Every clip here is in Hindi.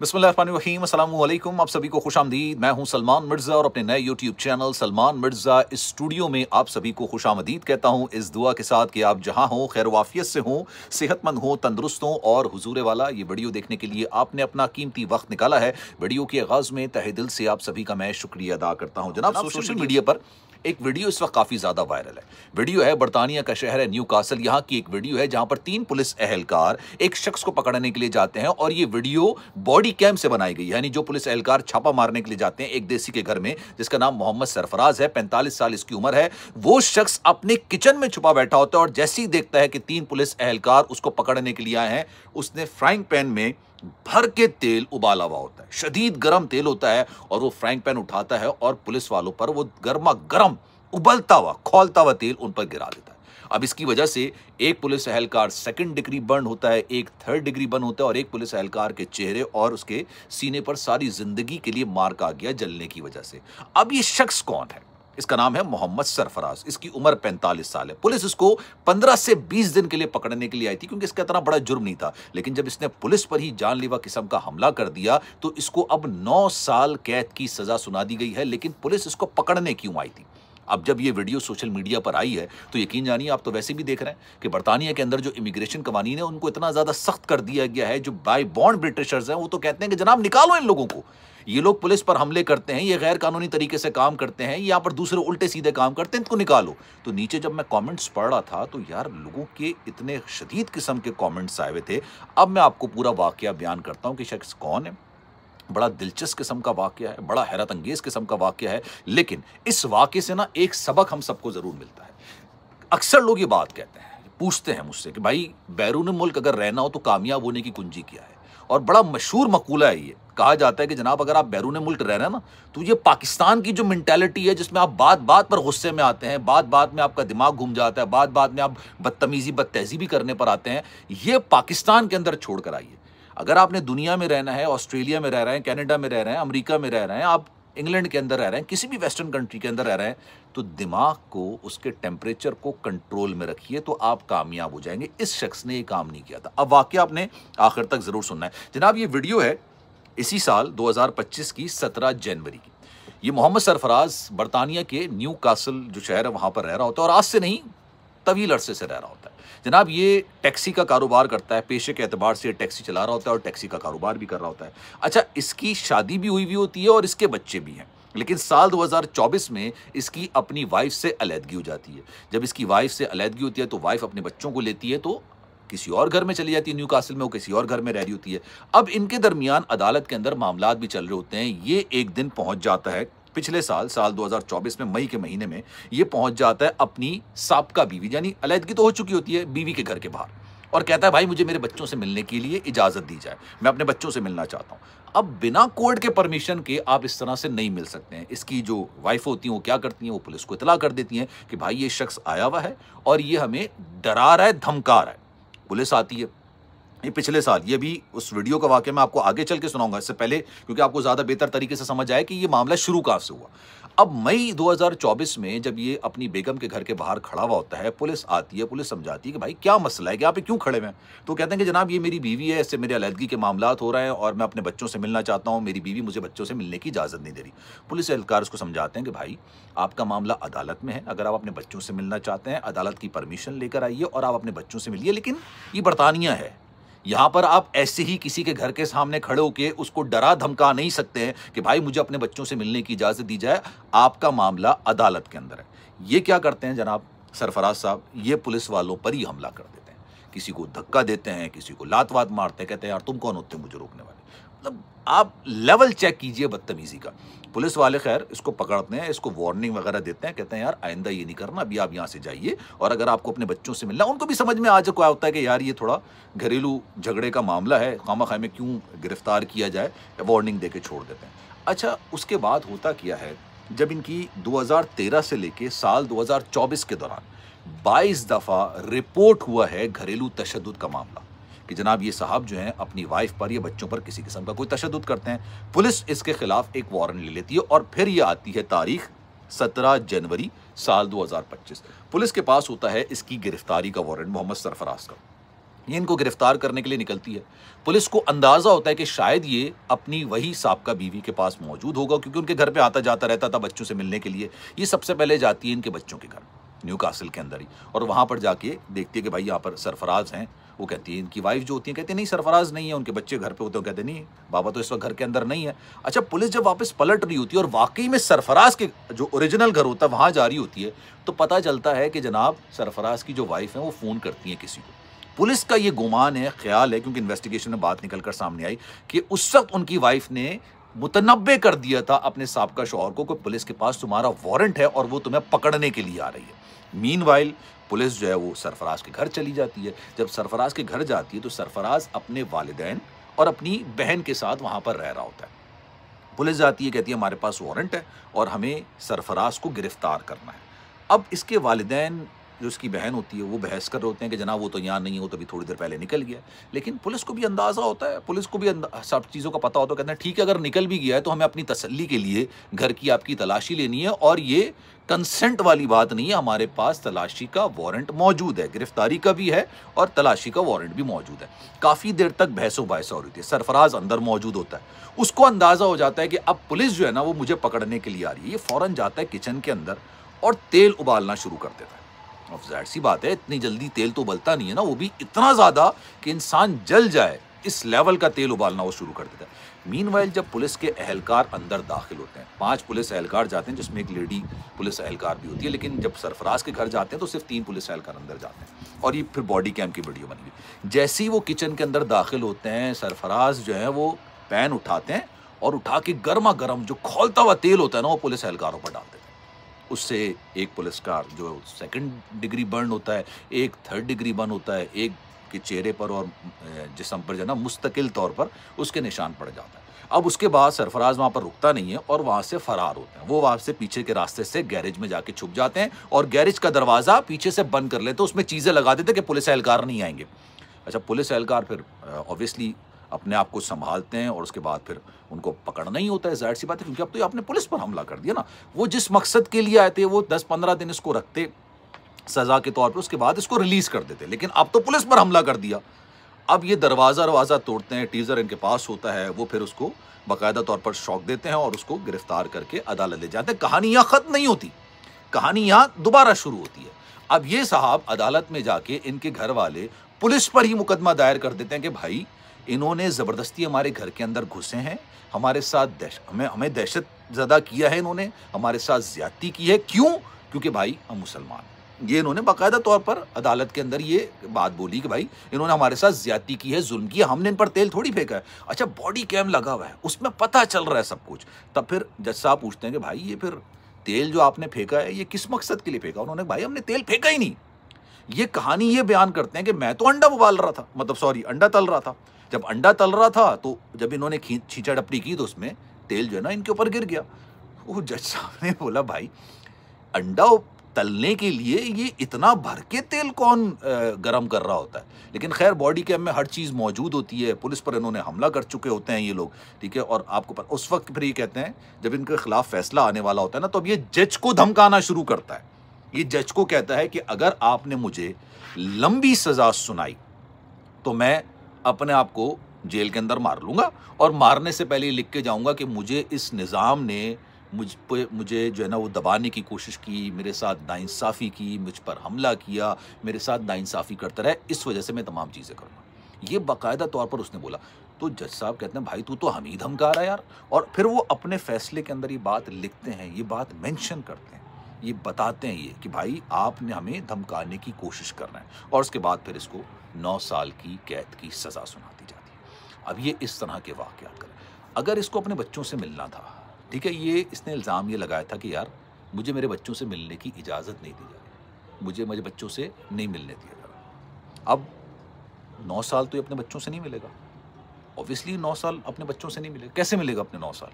बिस्मिल्लाहिर्रहमानिर्रहीम, अस्सलाम वालेकुम। आप सभी को खुशामदीद। मैं हूं सलमान मिर्ज़ा और अपने नए YouTube channel Salman Mirza studio में आप सभी को खुशामदीद कहता हूं, इस दुआ के साथ कि आप जहां हों खैर वाफियत से हों, सेहतमंद हों, तंदुरुस्त हों और हुजूर वाला। ये वीडियो देखने के लिए आपने अपना कीमती वक्त निकाला है। वीडियो के आगाज़ में तहे दिल से आप सभी का मैं शुक्रिया अदा करता हूँ। जनाब, सोशल मीडिया पर एक वीडियो इस वक्त काफी ज्यादा वायरल है। वीडियो है बर्तानिया का शहर है न्यू कासल, यहाँ की एक वीडियो है जहां पर 3 पुलिस एहलकार एक शख्स को पकड़ने के लिए जाते हैं और ये वीडियो बॉडी कैम से बनाई गई है। यानी जो पुलिस एहलकार छापा मारने के लिए जाते हैं एक देसी के घर में, जिसका नाम मोहम्मद सरफराज है, 45 साल इसकी उम्र है, वो शख्स अपने किचन में छुपा बैठा होता है और जैसे ही देखता है कि 3 पुलिस एहलकार उसको पकड़ने के लिए आए हैं, उसने फ्राइंग पैन में भर के तेल उबाला हुआ होता है, शदीद गर्म तेल होता है, और वो फ्राइंग पैन उठाता है और पुलिस वालों पर वो गर्मा गर्म उबलता हुआ खौलता हुआ तेल उन पर गिरा देता है। अब इसकी वजह से एक पुलिस एहलकार 2nd डिग्री बर्न होता है, एक 3rd डिग्री बर्न होता है और एक पुलिस एहलकार के चेहरे और उसके सीने पर सारी जिंदगी के लिए मार्क आ गया जलने की वजह से। अब ये शख्स कौन है? इसका नाम है मोहम्मद सरफराज, इसकी उम्र 45 साल है। पुलिस इसको 15 से 20 दिन के लिए पकड़ने के लिए आई थी क्योंकि इसका इतना बड़ा जुर्म नहीं था, लेकिन जब इसने पुलिस पर ही जानलेवा किस्म का हमला कर दिया तो इसको अब 9 साल कैद की सजा सुना दी गई है। लेकिन पुलिस इसको पकड़ने क्यों आई थी? अब जब ये वीडियो सोशल मीडिया पर आई है तो यकीन जानिए, आप तो वैसे भी देख रहे हैं कि बर्तानिया के अंदर जो इमिग्रेशन कवानीन है उनको इतना ज्यादा सख्त कर दिया गया है। जो बाय बॉन्ड ब्रिटिशर्स हैं वो तो कहते हैं कि जनाब निकालो इन लोगों को, ये लोग पुलिस पर हमले करते हैं, ये गैर कानूनी तरीके से काम करते हैं, यहाँ पर दूसरे उल्टे सीधे काम करते हैं, इनको निकालो। तो नीचे जब मैं कमेंट्स पढ़ रहा था तो यार लोगों के इतने शदीद किस्म के कमेंट्स आए हुए थे। अब मैं आपको पूरा वाकया बयान करता हूँ कि शख्स कौन है। बड़ा दिलचस्प किस्म का वाकया है, बड़ा हैरत अंगेज किस्म का वाकया है, लेकिन इस वाकये से ना एक सबक हम सबको जरूर मिलता है। अक्सर लोग ये बात कहते हैं, पूछते हैं मुझसे कि भाई बैरून मुल्क अगर रहना हो तो कामयाब होने की कुंजी क्या है? और बड़ा मशहूर मकूला है, ये कहा जाता है कि जनाब अगर आप बैरून मुल्क रह रहे हैं ना तो ये पाकिस्तान की जो मेंटालिटी है जिसमें आप बात बात पर गुस्से में आते हैं, बात बात में आपका दिमाग घूम जाता है, बात बात में आप बदतमीजी बदतहजीबी करने पर आते हैं, ये पाकिस्तान के अंदर छोड़ कर आइए। अगर आपने दुनिया में रहना है, ऑस्ट्रेलिया में रह रहे हैं, कनाडा में रह रहे हैं, अमेरिका में रह रहे हैं, आप इंग्लैंड के अंदर रह रहे हैं, किसी भी वेस्टर्न कंट्री के अंदर रह रहे हैं, तो दिमाग को, उसके टेम्परेचर को कंट्रोल में रखिए तो आप कामयाब हो जाएंगे। इस शख्स ने ये काम नहीं किया था। अब वाकया आपने आखिर तक जरूर सुनना है। जनाब, ये वीडियो है इसी साल 2025 की 17 जनवरी की। ये मोहम्मद सरफराज बर्तानिया के न्यू कासल जो शहर है वहां पर रह रहा होता है और आज से नहीं, तवील अरसे से रह रहा होता है। जनाब, ये टैक्सी का कारोबार करता है, पेशे के एतबार से टैक्सी चला रहा होता है और टैक्सी का कारोबार भी कर रहा होता है। अच्छा, इसकी शादी भी हुई होती है और इसके बच्चे भी हैं, लेकिन साल 2024 में इसकी अपनी वाइफ से अलहदगी हो जाती है। जब इसकी वाइफ से अलहदगी होती है तो वाइफ अपने बच्चों को लेती है तो किसी और घर में चली जाती है, न्यू कासल में वो किसी और घर में रह रही होती है। अब इनके दरमियान अदालत के अंदर मामलात भी चल रहे होते हैं। ये एक दिन पहुंच जाता है पिछले साल 2024 में मई के महीने में ये पहुंच जाता है अपनी साबका बीवी, यानी अलहदगी तो हो चुकी होती है, बीवी के घर के बाहर, और कहता है भाई मुझे मेरे बच्चों से मिलने के लिए इजाजत दी जाए, मैं अपने बच्चों से मिलना चाहता हूं। अब बिना कोर्ट के परमिशन के आप इस तरह से नहीं मिल सकते हैं। इसकी जो वाइफ होती हैं वो क्या करती हैं, वो पुलिस को इतला कर देती हैं कि भाई ये शख्स आया हुआ है और ये हमें डरा रहा है, धमका रहा है। पुलिस आती है। ये पिछले साल, ये भी उस वीडियो का वाकया मैं आपको आगे चल के सुनाऊंगा, इससे पहले क्योंकि आपको ज्यादा बेहतर तरीके से समझ आए कि ये मामला शुरू कहां से हुआ। अब मई 2024 में जब ये अपनी बेगम के घर के बाहर खड़ा हुआ होता है, पुलिस आती है, पुलिस समझाती है कि भाई क्या मसला है कि आप क्यों खड़े हुए हैं? तो कहते हैं कि जनाब ये मेरी बीवी है, इससे मेरे अलहदगी के मामलात हो रहे हैं और मैं अपने बच्चों से मिलना चाहता हूं, मेरी बीवी मुझे बच्चों से मिलने की इजाजत नहीं दे रही। पुलिस एहलकार उसको समझाते हैं कि भाई आपका मामला अदालत में है, अगर आप अपने बच्चों से मिलना चाहते हैं अदालत की परमिशन लेकर आइए और आप अपने बच्चों से मिलिए। लेकिन ये बर्तानिया है, यहां पर आप ऐसे ही किसी के घर के सामने खड़े होकर उसको डरा धमका नहीं सकते हैं कि भाई मुझे अपने बच्चों से मिलने की इजाजत दी जाए, आपका मामला अदालत के अंदर है। ये क्या करते हैं जनाब सरफराज साहब, ये पुलिस वालों पर ही हमला कर देते हैं, किसी को धक्का देते हैं, किसी को लात वात मारते हैं, कहते हैं यार तुम कौन होते हैं मुझे रोकने वाले। मतलब आप लेवल चेक कीजिए बदतमीजी का। पुलिस वाले खैर इसको पकड़ते हैं, इसको वार्निंग वगैरह देते हैं, कहते हैं यार आइंदा ये नहीं करना, अभी आप यहाँ से जाइए, और अगर आपको अपने बच्चों से मिलना, उनको भी समझ में आ चुका होता है कि यार ये थोड़ा घरेलू झगड़े का मामला है, खामा में क्यों गिरफ्तार किया जाए, वार्निंग दे के छोड़ देते हैं। अच्छा, उसके बाद होता क्या है, जब इनकी 2013 से लेके साल 2024 के दौरान 22 दफा रिपोर्ट हुआ है घरेलू तशद्दुद का मामला कि जनाब ये साहब जो हैं अपनी वाइफ पर या बच्चों पर किसी किस्म का कोई तशद्दुद करते हैं। पुलिस इसके खिलाफ एक वारंट ले लेती है और फिर ये आती है तारीख 17 जनवरी साल 2025। पुलिस के पास होता है इसकी गिरफ्तारी का वारंट मोहम्मद सरफराज का। ये इनको गिरफ्तार करने के लिए निकलती है। पुलिस को अंदाजा होता है कि शायद ये अपनी वही साबका बीवी के पास मौजूद होगा, क्योंकि उनके घर पे आता जाता रहता था बच्चों से मिलने के लिए। ये सबसे पहले जाती है इनके बच्चों के घर, न्यू कासल के अंदर ही, और वहां पर जाके देखती है कि भाई यहाँ पर सरफराज हैं। वो कहती है, इनकी वाइफ जो होती है कहती है नहीं सरफराज नहीं है, उनके बच्चे घर पे होते हैं। कहते नहीं बाबा तो इस वक्त घर के अंदर नहीं है। अच्छा, पुलिस जब वापस पलट रही होती है और वाकई में सरफराज के जो ओरिजिनल घर होता है वहां जा रही होती है, तो पता चलता है कि जनाब सरफराज की जो वाइफ है वो फोन करती है किसी को। पुलिस का ये गुमान है, ख्याल है, क्योंकि इन्वेस्टिगेशन में बात निकल कर सामने आई कि उस वक्त उनकी वाइफ ने मुतनब्बे कर दिया था अपने साबका शौहर को कि पुलिस के पास तुम्हारा वारंट है और वो तुम्हें पकड़ने के लिए आ रही है। मीनवाइल पुलिस जो है वो सरफराज के घर चली जाती है। जब सरफराज के घर जाती है तो सरफराज अपने वालिदैन और अपनी बहन के साथ वहां पर रह रहा होता है। पुलिस जाती है, कहती है हमारे पास वारंट है और हमें सरफराज को गिरफ्तार करना है। अब इसके वालिदैन, जो उसकी बहन होती है, वो बहस कर रहे होते हैं कि जनाब वो तो यहाँ नहीं है, वो तो अभी थोड़ी देर पहले निकल गया। लेकिन पुलिस को भी अंदाज़ा होता है, पुलिस को भी सब चीज़ों का पता होता है। कहते हैं ठीक है, अगर निकल भी गया है तो हमें अपनी तसल्ली के लिए घर की आपकी तलाशी लेनी है, और ये कंसेंट वाली बात नहीं है, हमारे पास तलाशी का वारंट मौजूद है, गिरफ्तारी का भी है और तलाशी का वारंट भी मौजूद है। काफ़ी देर तक बहसों बहस हो रही थी। सरफराज अंदर मौजूद होता है, उसको अंदाज़ा हो जाता है कि अब पुलिस जो है ना वो मुझे पकड़ने के लिए आ रही है। ये फ़ौरन जाता है किचन के अंदर और तेल उबालना शुरू कर देता है। अब जाहिर सी बात है, इतनी जल्दी तेल तो उबलता नहीं है ना, वो भी इतना ज़्यादा कि इंसान जल जाए, इस लेवल का तेल उबालना वो शुरू कर देता है। मीनवाइल जब पुलिस के एहलकार अंदर दाखिल होते हैं, 5 पुलिस एहलकार जाते हैं जिसमें एक लेडी पुलिस एहलकार भी होती है, लेकिन जब सरफराज के घर जाते हैं तो सिर्फ 3 पुलिस एहलकार अंदर जाते हैं, और ये फिर बॉडी कैम की वीडियो बनी हुई। जैसे ही वो किचन के अंदर दाखिल होते हैं, सरफराज जो है वो पैन उठाते हैं और उठा के गर्मा गर्म जो खौलता हुआ तेल होता है ना वो पुलिस एहलकारों पर डालते हैं। उससे एक पुलिसकार जो 2nd डिग्री बर्न होता है, एक 3rd डिग्री बर्न होता है, एक के चेहरे पर और जिस्म पर जो है ना मुस्तकिल तौर पर उसके निशान पड़ जाता है। अब उसके बाद सरफराज वहाँ पर रुकता नहीं है और वहाँ से फरार होते हैं। वो वहाँ से पीछे के रास्ते से गैरेज में जाके छुप जाते हैं और गैरेज का दरवाज़ा पीछे से बंद कर लेते हैं, उसमें चीज़ें लगा देते कि पुलिस एहलकार नहीं आएंगे। अच्छा, पुलिस एहलकार फिर ऑब्वियसली अपने आप को संभालते हैं और उसके बाद फिर उनको पकड़ना ही होता है, जाहिर सी बात है, क्योंकि अब तो आपने पुलिस पर हमला कर दिया ना। वो जिस मकसद के लिए आए थे वो 10-15 दिन इसको रखते सजा के तौर पर, उसके बाद इसको रिलीज कर देते, लेकिन अब तो पुलिस पर हमला कर दिया। अब ये दरवाज़ा तोड़ते हैं, टीजर इनके पास होता है, वो फिर उसको बाकायदा तौर पर शॉक देते हैं और उसको गिरफ्तार करके अदालत ले जाते हैं। कहानी यहाँ खत्म नहीं होती, कहानी यहाँ दोबारा शुरू होती है। अब ये साहब अदालत में जाके इनके घर वाले पुलिस पर ही मुकदमा दायर कर देते हैं कि भाई इन्होंने ज़बरदस्ती हमारे घर के अंदर घुसे हैं, हमारे साथ हमें दहशत ज़दा किया है, इन्होंने हमारे साथ ज्यादती की है। क्यों? क्योंकि भाई हम मुसलमान। ये इन्होंने बाकायदा तौर पर अदालत के अंदर ये बात बोली कि भाई इन्होंने हमारे साथ ज्यादती की है, जुल्म किया, हमने इन पर तेल थोड़ी फेंका है। अच्छा, बॉडी कैम लगा हुआ है, उसमें पता चल रहा है सब कुछ। तब फिर जज साहब पूछते हैं कि भाई ये फिर तेल जो आपने फेंका है ये किस मकसद के लिए फेंका? उन्होंने भाई हमने तेल फेंका ही नहीं। ये कहानी ये बयान करते हैं कि मैं तो अंडा उबाल रहा था, मतलब सॉरी अंडा तल रहा था। जब अंडा तल रहा था तो जब इन्होंने छींचा डपटी की तो उसमें तेल जो है ना इनके ऊपर गिर गया। वो जज साहब ने बोला भाई अंडा तलने के लिए ये इतना भर के तेल कौन गरम कर रहा होता है? लेकिन खैर बॉडी कैम में हर चीज़ मौजूद होती है, पुलिस पर इन्होंने हमला कर चुके होते हैं ये लोग, ठीक है। और आपको पर उस वक्त फिर ये कहते हैं जब इनके खिलाफ फैसला आने वाला होता है ना, तो अब ये जज को धमकाना शुरू करता है। ये जज को कहता है कि अगर आपने मुझे लंबी सजा सुनाई तो मैं अपने आप को जेल के अंदर मार लूंगा, और मारने से पहले लिख के जाऊंगा कि मुझे इस निज़ाम ने मुझे जो है ना वो दबाने की कोशिश की, मेरे साथ नाइंसाफ़ी की, मुझ पर हमला किया, मेरे साथ नाइंसाफ़ी करता रहा, इस वजह से मैं तमाम चीज़ें करूँगा। ये बाकायदा तौर पर उसने बोला। तो जज साहब कहते हैं भाई तू तो हम ही धमका रहा है यार। और फिर वो अपने फैसले के अंदर ये बात लिखते हैं, ये बात मेंशन करते हैं, ये बताते हैं ये कि भाई आपने हमें धमकाने की कोशिश कर रहे हैं। और उसके बाद फिर इसको 9 साल की कैद की सज़ा सुनाती जाती है। अब ये इस तरह के वाक़यात करें। अगर इसको अपने बच्चों से मिलना था, ठीक है, ये इसने इल्ज़ाम ये लगाया था कि यार मुझे मेरे बच्चों से मिलने की इजाज़त नहीं दी जा रही, मुझे मेरे बच्चों से नहीं मिलने दिया जा रहा। अब 9 साल तो ये अपने बच्चों से नहीं मिलेगा, ऑब्वियसली 9 साल अपने बच्चों से नहीं मिलेगा। कैसे मिलेगा अपने 9 साल?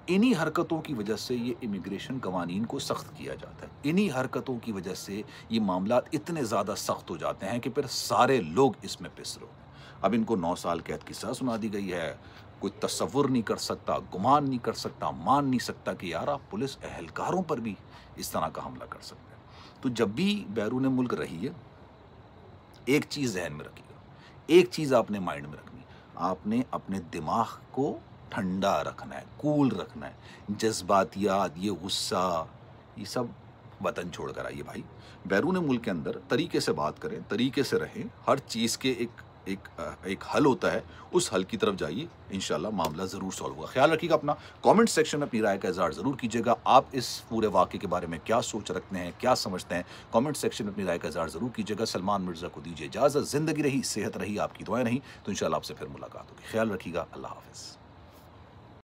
इन्हीं हरकतों की वजह से ये इमिग्रेशन कवानीन को सख्त किया जाता है। इन्हीं हरकतों की वजह से ये मामला इतने ज़्यादा सख्त हो जाते हैं कि फिर सारे लोग इसमें पिस रहे। अब इनको 9 साल कैद की सज़ा सुना दी गई है। कोई तसव्वुर नहीं कर सकता, गुमान नहीं कर सकता, मान नहीं सकता कि यार आप पुलिस एहलकारों पर भी इस तरह का हमला कर सकते हैं। तो जब भी बैरून मुल्क रहिए, एक चीज़ ज़हन में रखिएगा एक चीज़ आपने माइंड में रखनी, आपने अपने दिमाग को ठंडा रखना है, कूल रखना है। जज्बातियात, ये गुस्सा, ये सब वतन छोड़ कर आइए भाई। बैरून मुल्क के अंदर तरीके से बात करें, तरीके से रहें। हर चीज़ के एक हल होता है, उस हल की तरफ जाइए, इंशाल्लाह मामला ज़रूर सॉल्व होगा। ख्याल रखिएगा अपना। कमेंट सेक्शन में अपनी राय का इज़हार ज़रूर कीजिएगा। आप इस पूरे वाक़े के बारे में क्या सोच रखते हैं, क्या समझते हैं, कमेंट सेक्शन में अपनी राय का इज़हार ज़रूर कीजिएगा। सलमान मिर्ज़ा को दीजिए इजाज़त। ज़िंदगी रही, सेहत रही, आपकी दुआएं रही, तो इंशाल्लाह आपसे फिर मुलाकात होगी। ख्याल रखिएगा। अल्लाह हाफ़िज़।